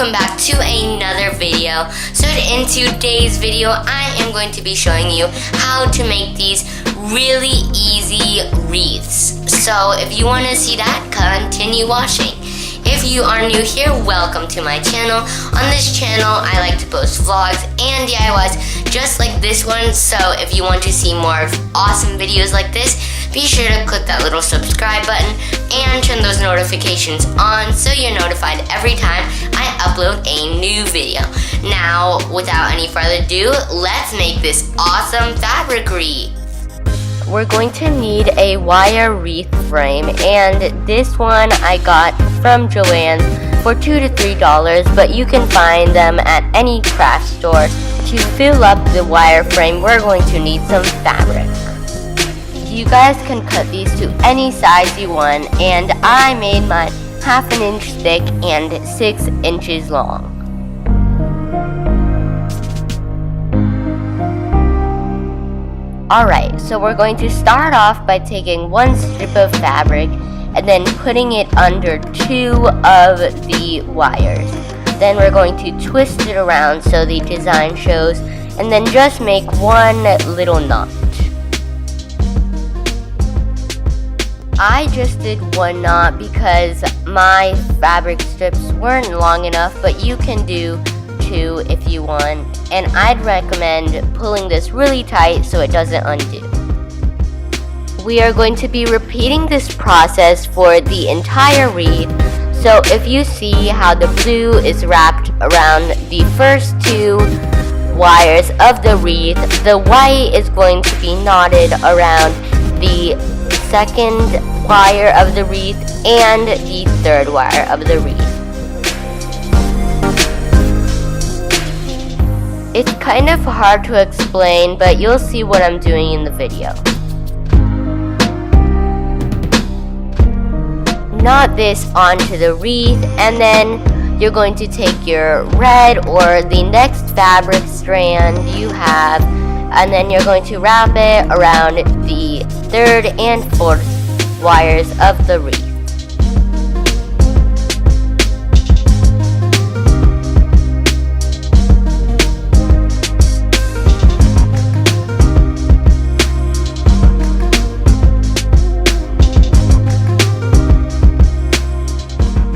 welcome back to another video. So in today's video, I am going to be showing you how to make these really easy wreaths. So if you want to see that, continue watching. If you are new here, welcome to my channel. On this channel, I like to post vlogs and DIYs just like this one. So if you want to see more awesome videos like this, be sure to click that little subscribe button and turn those notifications on so you're notified every time I upload a new video. Now, without any further ado, let's make this awesome fabric wreath. We're going to need a wire wreath frame, and this one I got from Joann's for $2 to $3, but you can find them at any craft store. To fill up the wire frame, we're going to need some fabric. You guys can cut these to any size you want, and I made mine 1/2 inch thick and 6 inches long. Alright, so we're going to start off by taking one strip of fabric and then putting it under 2 of the wires. Then we're going to twist it around so the design shows, and then just make one little knot. I just did one knot because my fabric strips weren't long enough, but you can do 2 if you want, and I'd recommend pulling this really tight so it doesn't undo. We are going to be repeating this process for the entire wreath, so if you see how the blue is wrapped around the first 2 wires of the wreath, the white is going to be knotted around the second wire of the wreath and the third wire of the wreath. It's kind of hard to explain, but you'll see what I'm doing in the video. Knot this onto the wreath, and then you're going to take your red or the next fabric strand you have, and then you're going to wrap it around the 3rd and 4th wires of the wreath.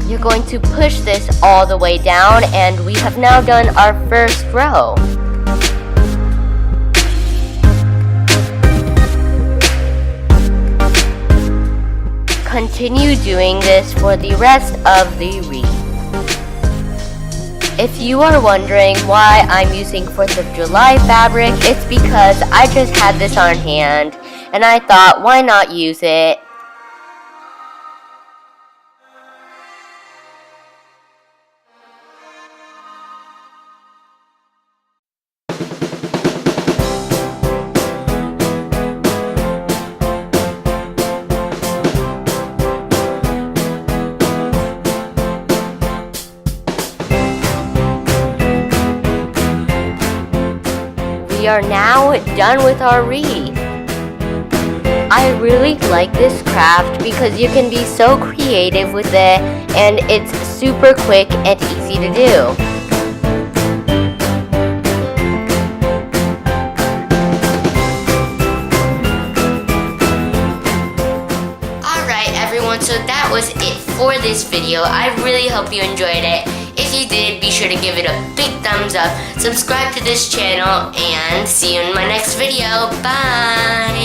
You're going to push this all the way down, and we have now done our first row. Continue doing this for the rest of the wreath. If you are wondering why I'm using 4th of July fabric, it's because I just had this on hand and I thought, why not use it? We are now done with our wreath. I really like this craft because you can be so creative with it, and it's super quick and easy to do. Alright everyone, so that was it for this video. I really hope you enjoyed it. If you did, be sure to give it a big thumbs up, subscribe to this channel, and see you in my next video. Bye!